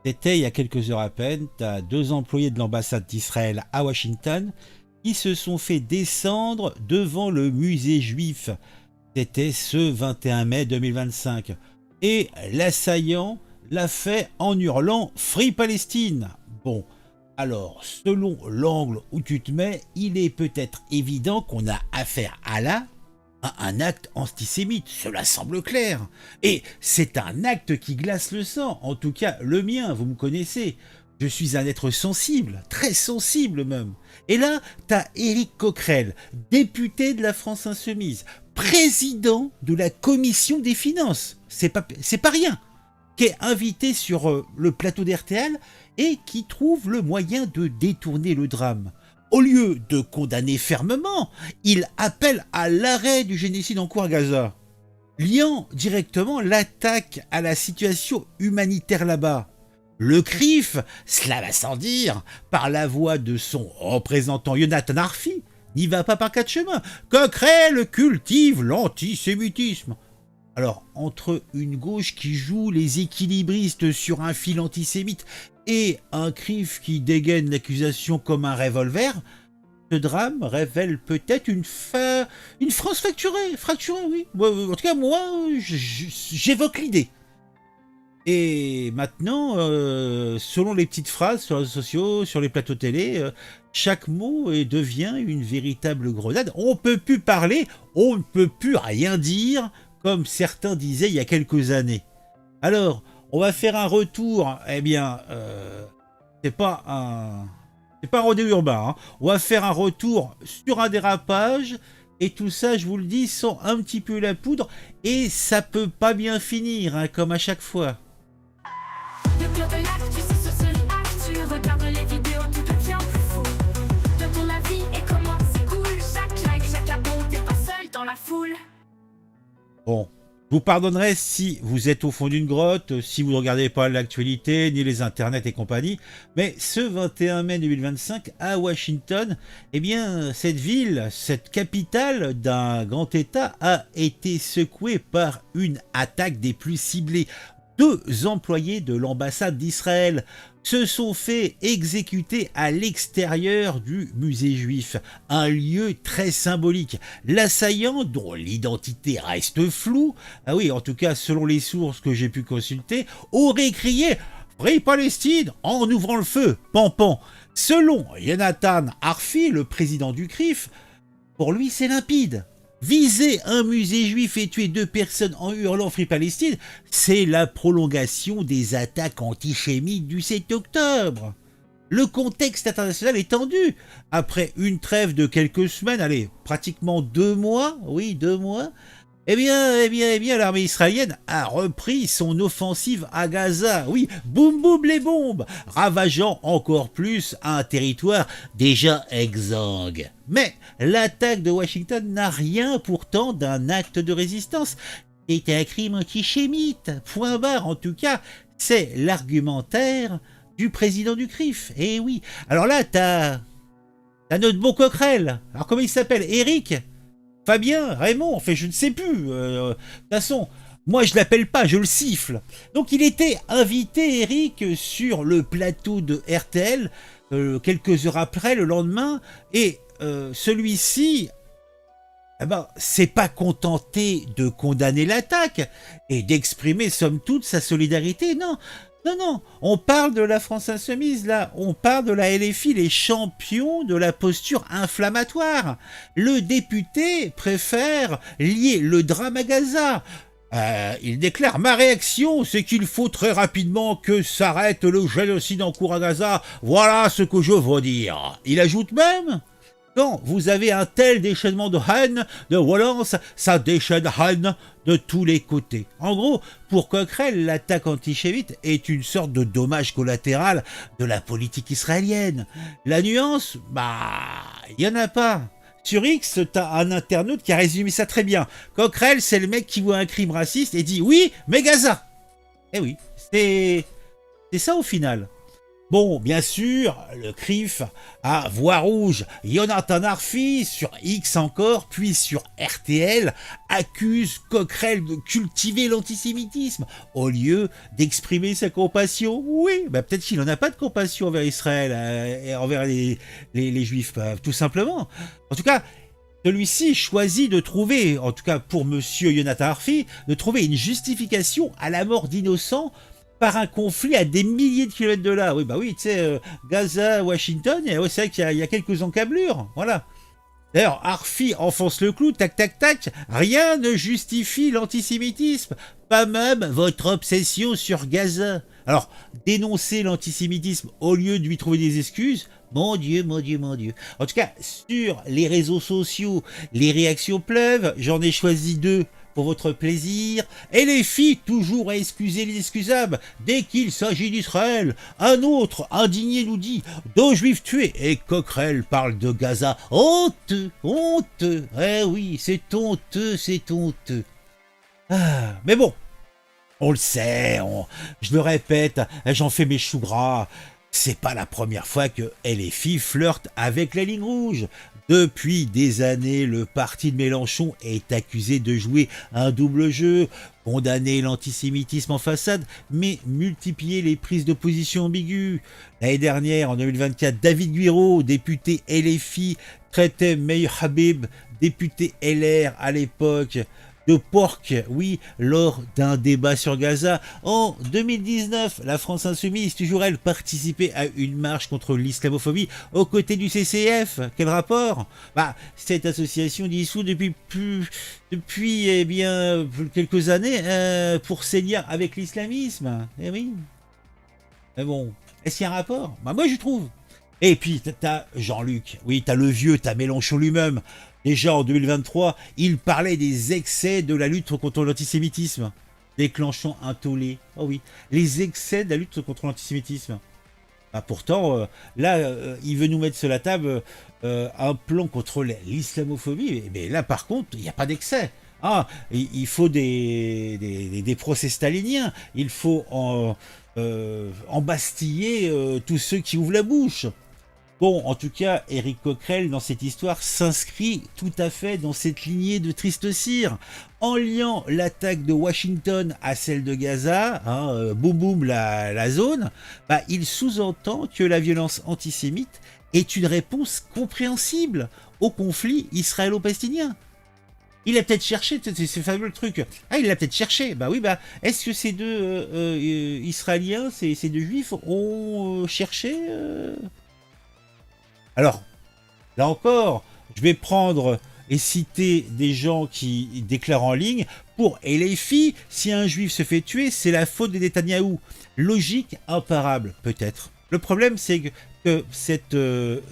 C'était il y a quelques heures à peine, tu as deux employés de l'ambassade d'Israël à Washington qui se sont fait descendre devant le musée juif. C'était ce 21 mai 2025. Et l'assaillant l'a fait en hurlant Free Palestine. Bon, alors, selon l'angle où tu te mets, il est peut-être évident qu'on a affaire à un acte antisémite, cela semble clair. Et c'est un acte qui glace le sang, en tout cas le mien, vous me connaissez. Je suis un être sensible, très sensible même. Et là, t'as Éric Coquerel, député de la France Insoumise, président de la commission des finances, c'est pas rien, qui est invité sur le plateau d'RTL et qui trouve le moyen de détourner le drame. Au lieu de condamner fermement, il appelle à l'arrêt du génocide en cours à Gaza, liant directement l'attaque à la situation humanitaire là-bas. Le CRIF, cela va sans dire, par la voix de son représentant Yonatan Arfi, n'y va pas par quatre chemins. Coquerel cultive l'antisémitisme. Alors, entre une gauche qui joue les équilibristes sur un fil antisémite et un CRIF qui dégaine l'accusation comme un revolver, ce drame révèle peut-être une France fracturée, oui. En tout cas, moi, j'évoque l'idée. Et maintenant, selon les petites phrases sur les réseaux sociaux, sur les plateaux télé, chaque mot devient une véritable grenade. On ne peut plus parler, on ne peut plus rien dire, comme certains disaient il y a quelques années. Alors, on va faire un retour, eh bien, c'est pas un rodéo urbain, hein. On va faire un retour sur un dérapage, et tout ça, je vous le dis, sent un petit peu la poudre, et ça peut pas bien finir, hein, comme à chaque fois. Le club de l'actu, c'est sur Actu. Regarde les vidéos, tout devient plus fou. De ton avis et comment c'est cool. Chaque like, chaque abon, t'es pas seul dans la foule. Bon, je vous pardonnerai si vous êtes au fond d'une grotte, si vous ne regardez pas l'actualité, ni les internets et compagnie, mais ce 21 mai 2025, à Washington, eh bien, cette ville, cette capitale d'un grand État a été secouée par une attaque des plus ciblées. Deux employés de l'ambassade d'Israël se sont fait exécuter à l'extérieur du musée juif, un lieu très symbolique. L'assaillant, dont l'identité reste floue, ah oui, en tout cas selon les sources que j'ai pu consulter, aurait crié « Free Palestine » en ouvrant le feu, pan. Selon Yonatan Arfi, le président du CRIF, pour lui c'est limpide. Viser un musée juif et tuer deux personnes en hurlant Free Palestine, c'est la prolongation des attaques antisémites du 7 octobre. Le contexte international est tendu. Après une trêve de quelques semaines, allez, pratiquement 2 mois, oui, 2 mois, eh bien, l'armée israélienne a repris son offensive à Gaza. Oui, boum les bombes, ravageant encore plus un territoire déjà exsangue. Mais l'attaque de Washington n'a rien pourtant d'un acte de résistance. C'est un crime antisémite, point barre. En tout cas, c'est l'argumentaire du président du CRIF. Eh oui, alors là, t'as notre beau Coquerel. Alors comment il s'appelle? Éric? Fabien, Raymond, enfin je ne sais plus. De toute façon, moi je l'appelle pas, je le siffle. Donc il était invité, Eric, sur le plateau de RTL quelques heures après, le lendemain, et celui-ci, s'est pas contenté de condamner l'attaque et d'exprimer somme toute sa solidarité, non. Non, on parle de la France Insoumise, là, on parle de la LFI, les champions de la posture inflammatoire. Le député préfère lier le drame à Gaza. Il déclare « Ma réaction, c'est qu'il faut très rapidement que s'arrête le génocide en cours à Gaza. Voilà ce que je veux dire. » Il ajoute même « Quand vous avez un tel déchaînement de haine, de violence, ça déchaîne haine de tous les côtés. » En gros, pour Coquerel, l'attaque antisémite est une sorte de dommage collatéral de la politique israélienne. La nuance, il n'y en a pas. Sur X, t'as un internaute qui a résumé ça très bien. Coquerel, c'est le mec qui voit un crime raciste et dit « Oui, mais Gaza !» Eh oui, c'est ça au final. Bon, bien sûr, le CRIF à voix rouge, Jonathan Arfi, sur X encore, puis sur RTL, accuse Coquerel de cultiver l'antisémitisme, au lieu d'exprimer sa compassion. Oui, bah peut-être qu'il n'en a pas de compassion envers Israël, et envers les Juifs, tout simplement. En tout cas, celui-ci choisit de trouver, en tout cas pour monsieur Jonathan Arfi, de trouver une justification à la mort d'innocents par un conflit à des milliers de kilomètres de là. Oui, bah oui, tu sais, Gaza, Washington, ouais, c'est vrai qu'il y a quelques encablures, voilà. D'ailleurs, Arfi enfonce le clou, tac, tac, tac, rien ne justifie l'antisémitisme, pas même votre obsession sur Gaza. Alors, dénoncer l'antisémitisme au lieu de lui trouver des excuses, mon Dieu, mon Dieu, mon Dieu. En tout cas, sur les réseaux sociaux, les réactions pleuvent, j'en ai choisi deux pour votre plaisir, et les filles toujours à excuser l'inexcusable dès qu'il s'agit d'Israël. Un autre, indigné, nous dit « Deux juifs tués » et Coquerel parle de Gaza. Honteux, honteux. Eh oui, c'est honteux, c'est honteux. Ah, mais bon, on le sait, je le répète, j'en fais mes choux gras. C'est pas la première fois que LFI flirte avec la ligne rouge. Depuis des années, le parti de Mélenchon est accusé de jouer un double jeu, condamner l'antisémitisme en façade, mais multiplier les prises de position ambiguës. L'année dernière, en 2024, David Guiraud, député LFI, traitait Meir Habib, député LR à l'époque, de porc, oui, lors d'un débat sur Gaza. En 2019, la France Insoumise, toujours elle, participait à une marche contre l'islamophobie aux côtés du CCF. Quel rapport? Bah, cette association dissoute depuis eh bien, quelques années pour saigner avec l'islamisme. Eh oui. Mais bon, est-ce qu'il y a un rapport? Bah moi, je trouve. Et puis, t'as Jean-Luc, oui, t'as le vieux, t'as Mélenchon lui-même. Déjà en 2023, il parlait des excès de la lutte contre l'antisémitisme, déclenchant un tollé. Oh oui, les excès de la lutte contre l'antisémitisme. Bah pourtant, il veut nous mettre sur la table un plan contre l'islamophobie. Mais là, par contre, il n'y a pas d'excès. Ah, il faut des procès staliniens. Il faut embastiller tous ceux qui ouvrent la bouche. Bon, en tout cas, Éric Coquerel, dans cette histoire, s'inscrit tout à fait dans cette lignée de triste cire. En liant l'attaque de Washington à celle de Gaza, boum boum la zone, bah, il sous-entend que la violence antisémite est une réponse compréhensible au conflit israélo-palestinien. Il a peut-être cherché, c'est ce fameux truc. Ah, il l'a peut-être cherché. Bah oui, bah, est-ce que ces deux Israéliens, ces deux Juifs, ont cherché Alors, là encore, je vais prendre et citer des gens qui déclarent en ligne pour LFI, si un juif se fait tuer, c'est la faute de Netanyahou. Logique imparable, peut-être. Le problème, c'est que cette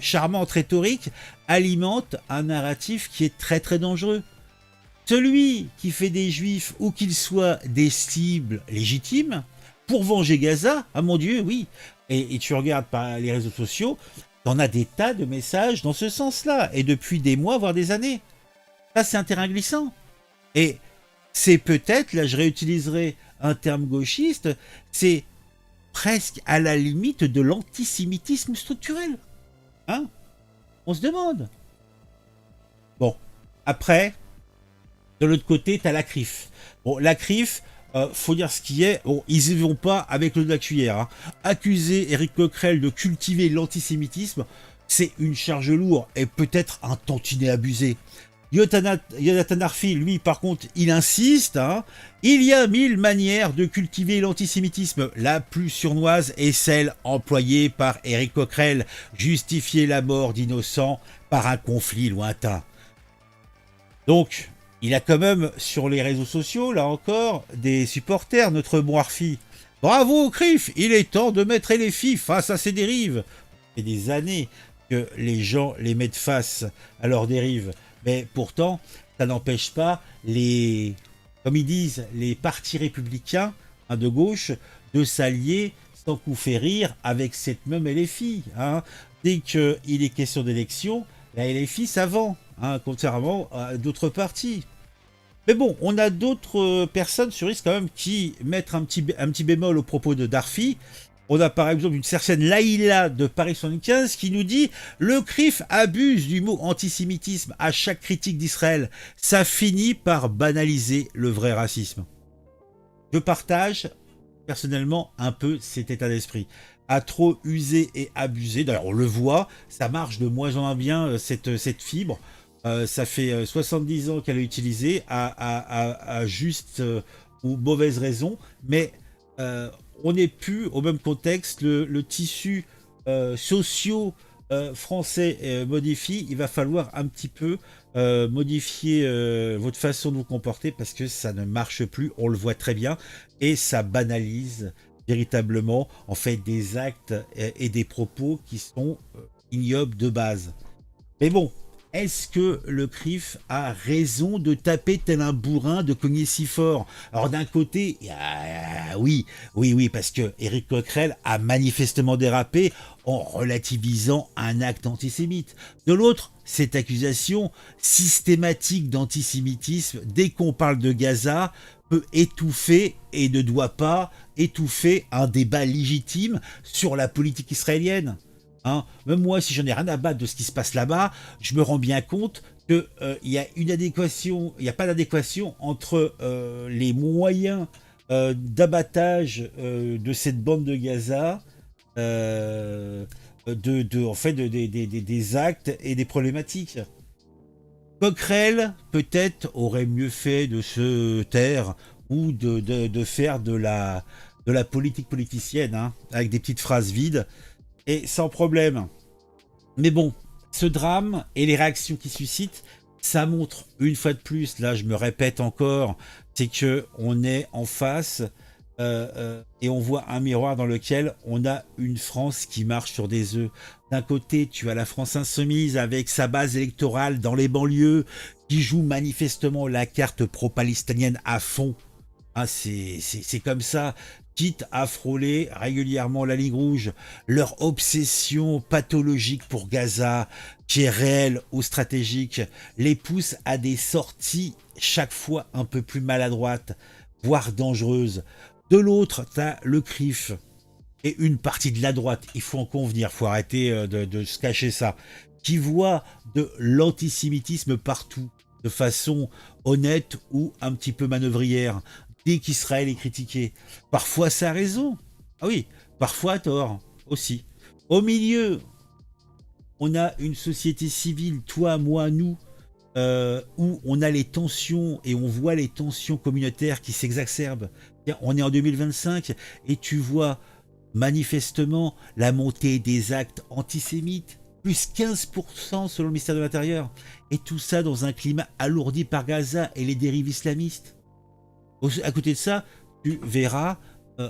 charmante rhétorique alimente un narratif qui est très très dangereux. Celui qui fait des juifs, ou qu'ils soient des cibles légitimes, pour venger Gaza, ah mon Dieu, oui, et tu regardes par les réseaux sociaux, on a des tas de messages dans ce sens-là, et depuis des mois, voire des années. Ça, c'est un terrain glissant. Et c'est peut-être, là je réutiliserai un terme gauchiste, c'est presque à la limite de l'antisémitisme structurel. Hein? On se demande. Bon, après, de l'autre côté, t'as la CRIF. Bon, la CRIF, faut dire ce qui est, bon, ils y vont pas avec le de la cuillère. Hein. Accuser Éric Coquerel de cultiver l'antisémitisme, c'est une charge lourde et peut-être un tantinet abusé. Jonathan Arfi, lui, par contre, il insiste. Hein, il y a 1000 manières de cultiver l'antisémitisme. La plus sournoise est celle employée par Éric Coquerel, justifier la mort d'innocents par un conflit lointain. Donc, il a quand même, sur les réseaux sociaux, là encore, des supporters, notre bon Arfi. Bravo au CRIF, il est temps de mettre les filles face à ces dérives. Il y a des années que les gens les mettent face à leurs dérives. Mais pourtant, ça n'empêche pas comme ils disent, les partis républicains de gauche de s'allier sans coup férir avec cette même LFI. Hein. Dès qu'il est question d'élection, la LFI ça vend. Hein, contrairement à d'autres partis. Mais bon, on a d'autres personnes sur risque quand même qui mettent un petit bémol au propos de Darfi. On a par exemple une certaine Laïla de Paris 75 qui nous dit « Le CRIF abuse du mot antisémitisme à chaque critique d'Israël. Ça finit par banaliser le vrai racisme. » Je partage personnellement un peu cet état d'esprit. À trop user et abuser, d'ailleurs on le voit, ça marche de moins en moins bien cette fibre. Ça fait 70 ans qu'elle est utilisée à juste ou mauvaise raison, mais on n'est plus au même contexte, le tissu socio français modifie, il va falloir un petit peu modifier votre façon de vous comporter parce que ça ne marche plus, on le voit très bien, et ça banalise véritablement en fait des actes et des propos qui sont ignobles de base. Mais bon, est-ce que le CRIF a raison de taper tel un bourrin, de cogner si fort? Alors d'un côté, oui, parce que Éric Coquerel a manifestement dérapé en relativisant un acte antisémite. De l'autre, cette accusation systématique d'antisémitisme, dès qu'on parle de Gaza, peut étouffer et ne doit pas étouffer un débat légitime sur la politique israélienne. Hein, même moi, si j'en ai rien à battre de ce qui se passe là-bas, je me rends bien compte qu'il y a une adéquation, il n'y a pas d'adéquation entre les moyens d'abattage de cette bande de Gaza, en fait, des actes et des problématiques. Coquerel, peut-être, aurait mieux fait de se taire ou de faire de la politique politicienne, hein, avec des petites phrases vides. Et sans problème. Mais bon, ce drame et les réactions qu'il suscite, ça montre une fois de plus, là je me répète encore, c'est que on est en face et on voit un miroir dans lequel on a une France qui marche sur des œufs. D'un côté, tu as la France insoumise avec sa base électorale dans les banlieues qui joue manifestement la carte pro-palestinienne à fond. Ah, c'est comme ça, quitte à frôler régulièrement la ligne rouge. Leur obsession pathologique pour Gaza, qui est réelle ou stratégique, les pousse à des sorties chaque fois un peu plus maladroites, voire dangereuses. De l'autre, tu as le CRIF et une partie de la droite, il faut en convenir, il faut arrêter de se cacher ça, qui voit de l'antisémitisme partout, de façon honnête ou un petit peu manœuvrière. Dès qu'Israël est critiqué. Parfois, ça a raison. Ah oui, parfois à tort aussi. Au milieu, on a une société civile, toi, moi, nous, où on a les tensions et on voit les tensions communautaires qui s'exacerbent. On est en 2025 et tu vois manifestement la montée des actes antisémites, plus 15% selon le ministère de l'Intérieur. Et tout ça dans un climat alourdi par Gaza et les dérives islamistes. À côté de ça, tu verras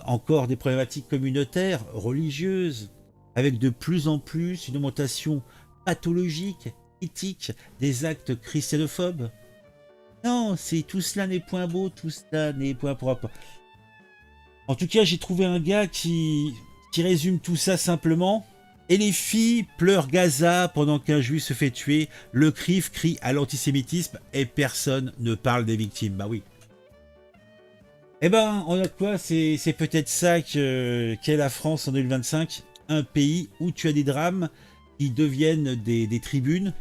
encore des problématiques communautaires, religieuses, avec de plus en plus une augmentation pathologique, éthique, des actes christianophobes. Non, tout cela n'est point beau, tout cela n'est point propre. En tout cas, j'ai trouvé un gars qui résume tout ça simplement. Et les filles pleurent Gaza pendant qu'un juif se fait tuer. Le CRIF crie à l'antisémitisme et personne ne parle des victimes. Bah oui. Eh ben, on a quoi? C'est peut-être ça qu'est la France en 2025, un pays où tu as des drames qui deviennent des tribunes,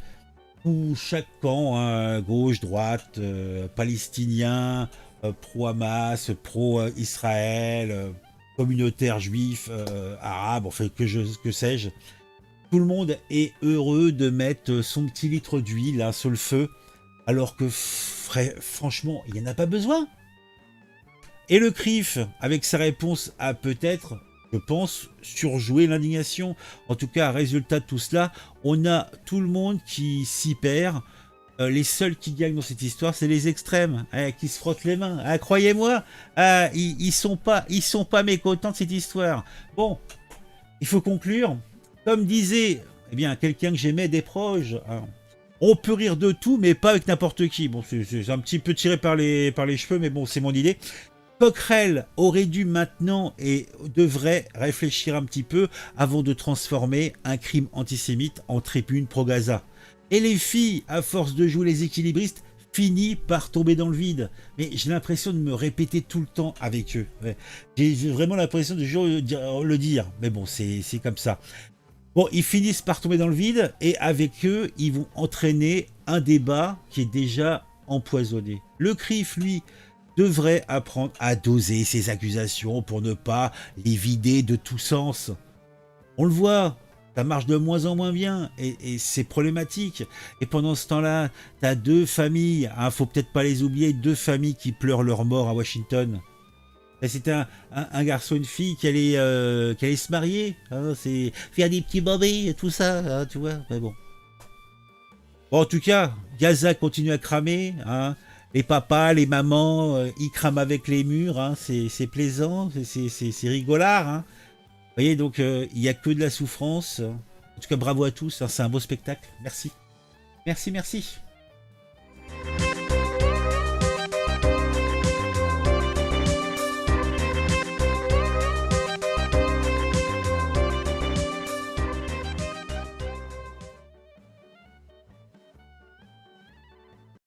où chaque camp, hein, gauche, droite, palestinien, pro-Hamas, pro-Israël, communautaire juif, arabe, enfin que sais-je, tout le monde est heureux de mettre son petit litre d'huile là, sur le feu, alors que franchement, il n'y en a pas besoin. Et le CRIF, avec sa réponse, a peut-être, je pense, surjoué l'indignation. En tout cas, résultat de tout cela, on a tout le monde qui s'y perd. Les seuls qui gagnent dans cette histoire, c'est les extrêmes, qui se frottent les mains. Croyez-moi, ils sont pas mécontents de cette histoire. Bon, il faut conclure. Comme disait quelqu'un que j'aimais des proches, hein, on peut rire de tout, mais pas avec n'importe qui. Bon, c'est un petit peu tiré par les cheveux, mais bon, c'est mon idée. Coquerel aurait dû maintenant et devrait réfléchir un petit peu avant de transformer un crime antisémite en tribune pro-Gaza. Et les filles, à force de jouer les équilibristes, finit par tomber dans le vide. Mais j'ai l'impression de me répéter tout le temps avec eux. Ouais. J'ai vraiment l'impression de toujours le dire. Mais bon, c'est comme ça. Bon, ils finissent par tomber dans le vide et avec eux, ils vont entraîner un débat qui est déjà empoisonné. Le CRIF, lui, devrait apprendre à doser ses accusations pour ne pas les vider de tout sens. On le voit, ça marche de moins en moins bien et c'est problématique. Et pendant ce temps-là, t'as deux familles, hein, faut peut-être pas les oublier, deux familles qui pleurent leur mort à Washington. C'était un garçon et une fille qui allait se marier, hein, c'est faire des petits bébés et tout ça, hein, tu vois, mais bon. Bon, en tout cas, Gaza continue à cramer, hein. Les papas, les mamans, ils crament avec les murs, hein, c'est plaisant, c'est rigolard, hein. Vous voyez, donc il n'y a que de la souffrance. En tout cas, bravo à tous, hein, c'est un beau spectacle. Merci. Merci, merci.